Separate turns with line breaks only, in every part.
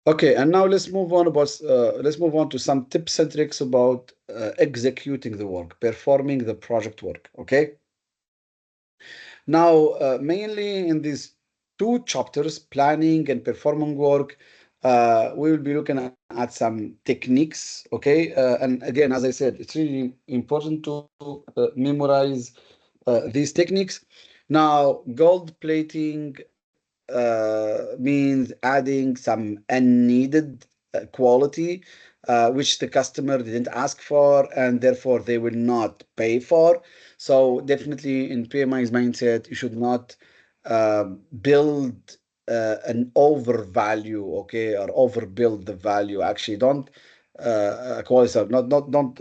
Okay, and now let's move on to some tips and tricks about executing the work, performing the project work. Okay. Now, mainly in these two chapters, planning and performing work, we will be looking at some techniques. Okay, and again, as I said, it's really important to memorize these techniques. Now, gold plating means adding some unneeded quality, which the customer didn't ask for, and therefore they will not pay for. So definitely in PMI's mindset, you should not build an overvalue, okay, or overbuild the value. Actually, don't quality, not don't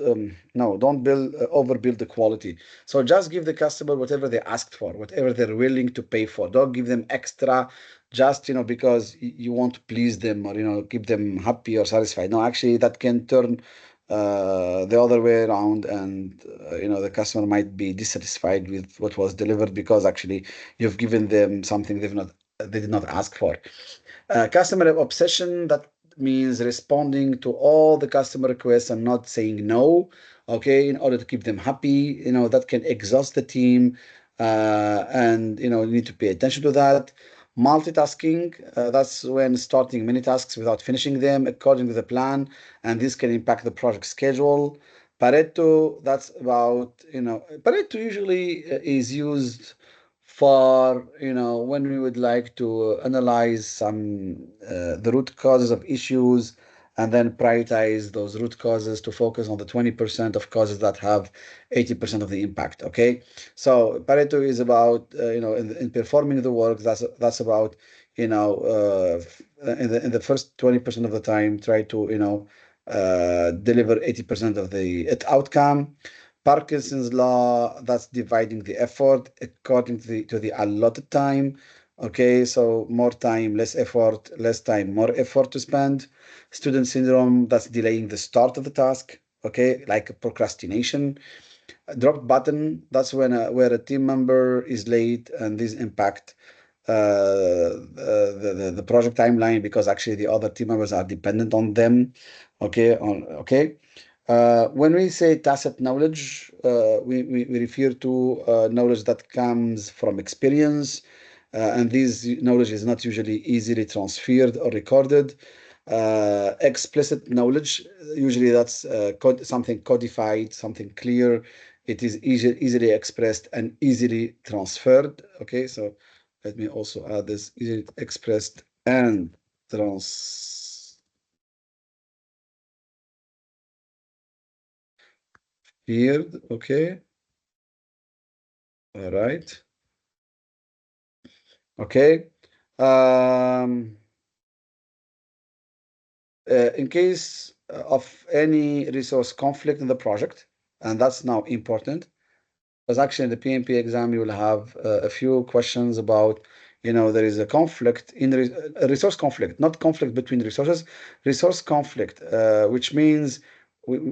no, don't build overbuild the quality. So just give the customer whatever they asked for, whatever they're willing to pay for. Don't give them extra just because you want to please them, or keep them happy or satisfied. No, actually that can turn the other way around, and the customer might be dissatisfied with what was delivered because actually you've given them something they did not ask for. Customer obsession, that means responding to all the customer requests and not saying no, okay, in order to keep them happy. That can exhaust the team, and you need to pay attention to that. Multitasking, that's when starting many tasks without finishing them according to the plan, and this can impact the project schedule. Pareto, that's about, Pareto usually is used for when we would like to analyze the root causes of issues, and then prioritize those root causes to focus on the 20% of causes that have 80% of the impact. Okay, so Pareto is about in performing the work. That's about in the first 20% of the time, try to deliver 80% of the outcome. Parkinson's law, that's dividing the effort according to the allotted time. Okay, so more time, less effort, less time, more effort to spend. Student syndrome, that's delaying the start of the task. Okay, like procrastination. A drop button, that's when where a team member is late, and this impact the project timeline, because actually the other team members are dependent on them. Okay. When we say tacit knowledge, we refer to knowledge that comes from experience, and this knowledge is not usually easily transferred or recorded. Explicit knowledge, usually that's something codified, something clear. It is easily expressed and easily transferred. Okay, so let me also add this: easily expressed and transferred. Okay, all right. Okay. Um, in case of any resource conflict in the project, and that's now important, because actually in the PMP exam you will have a few questions about, there is a conflict a resource conflict, not conflict between resources, resource conflict, which means,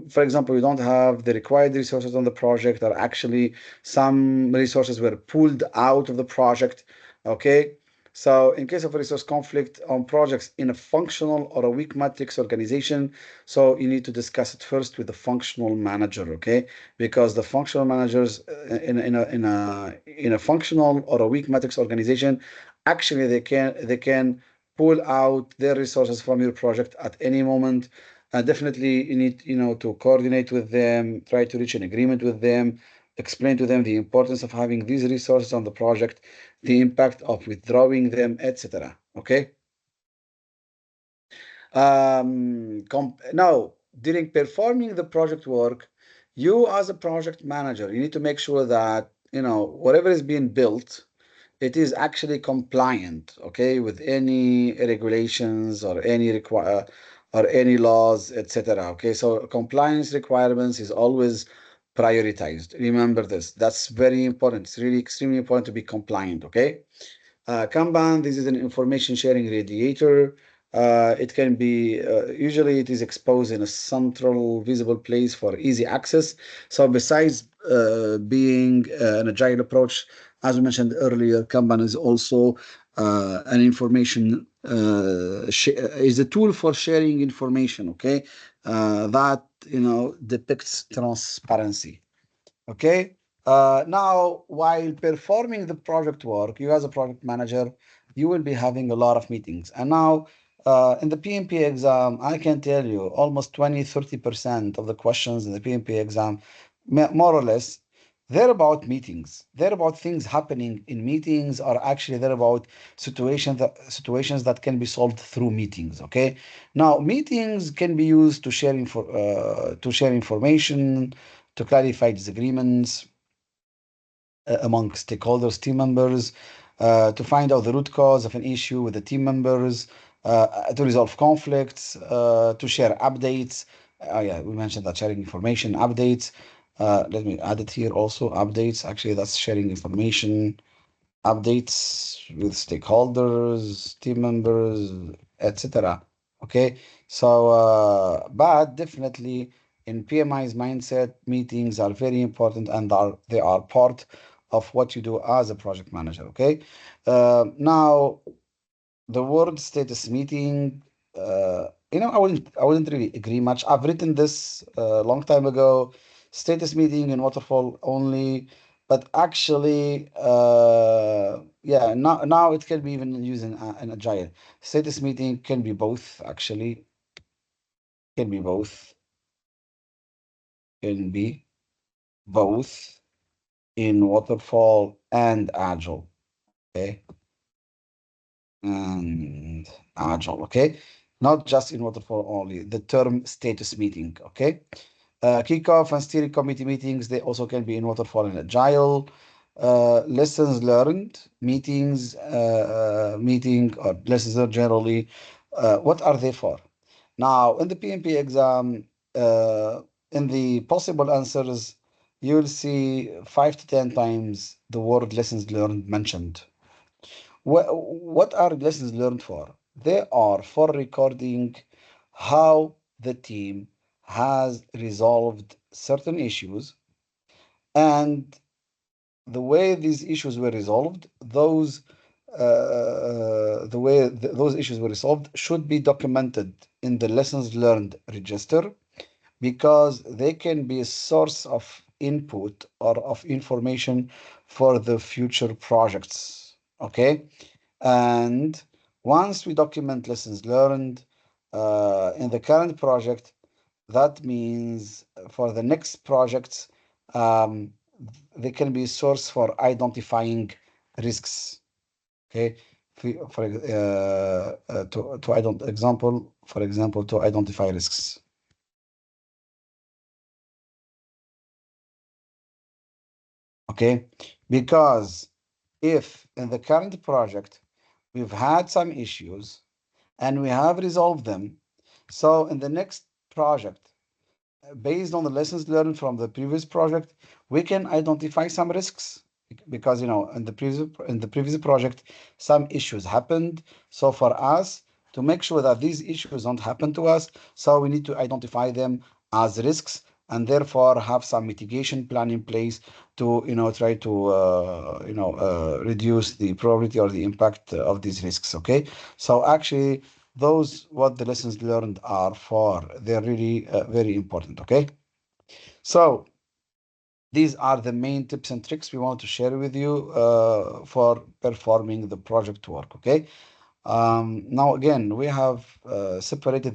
for example, we don't have the required resources on the project, or actually some resources were pulled out of the project. Okay. So in case of a resource conflict on projects in a functional or a weak matrix organization, so you need to discuss it first with the functional manager, okay? Because the functional managers in a functional or a weak matrix organization, actually they can pull out their resources from your project at any moment. Definitely you need to coordinate with them, try to reach an agreement with them, explain to them the importance of having these resources on the project, the impact of withdrawing them, etc. Okay. Now, during performing the project work, you as a project manager, you need to make sure that whatever is being built, it is actually compliant, okay, with any regulations or any laws, etc. Okay, so compliance requirements is always prioritized. Remember this. That's very important. It's really extremely important to be compliant. Okay. Kanban, this is an information sharing radiator. It can be, usually it is exposed in a central visible place for easy access. So besides being an agile approach, as we mentioned earlier, Kanban is also an information is a tool for sharing information. Okay, that depicts transparency. Okay. Now, while performing the project work, you as a project manager, you will be having a lot of meetings. And now, in the PMP exam, I can tell you almost 20-30% of the questions in the PMP exam, more or less, they're about meetings. They're about things happening in meetings, or actually they're about situations that can be solved through meetings. Okay. Now, meetings can be used to to share information, to clarify disagreements among stakeholders, team members, to find out the root cause of an issue with the team members, to resolve conflicts, to share updates. Yeah, we mentioned that sharing information, updates. Let me add it here also. Updates. Actually, that's sharing information, updates with stakeholders, team members, etc. Okay, so but definitely in PMI's mindset, meetings are very important, and they are part of what you do as a project manager. Okay, now the word status meeting, I wouldn't really agree much. I've written this a long time ago. Status meeting in Waterfall only, but actually, yeah, now it can be even used in Agile. Status meeting can be both, actually, can be both, can be both in Waterfall and Agile. Okay, and Agile. Okay, not just in Waterfall only. The term status meeting. Okay, kickoff and steering committee meetings, they also can be in Waterfall and Agile. Lessons learned meeting or lessons learned generally. What are they for? Now, in the PMP exam, in the possible answers, you will see 5 to 10 times the word lessons learned mentioned. What are lessons learned for? They are for recording how the team has resolved certain issues, and the way these issues were resolved, the way those issues were resolved should be documented in the lessons learned register, because they can be a source of input or of information for the future projects. Okay. And once we document lessons learned in the current project, that means for the next projects, um, they can be a source for identifying risks. Okay, to for example, to identify risks. Okay, because if in the current project we've had some issues and we have resolved them, so in the next project, based on the lessons learned from the previous project, we can identify some risks, because in the previous project some issues happened. So for us to make sure that these issues don't happen to us, so we need to identify them as risks, and therefore have some mitigation plan in place to try to reduce the probability or the impact of these risks. Okay, so actually those what the lessons learned are for. They're really very important. Okay, so these are the main tips and tricks we want to share with you for performing the project work. Okay, now again, we have separated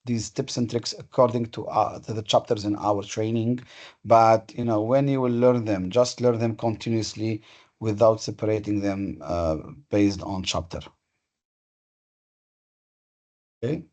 these tips and tricks according to the chapters in our training, but when you will learn them, just learn them continuously without separating them based on chapter. Okay.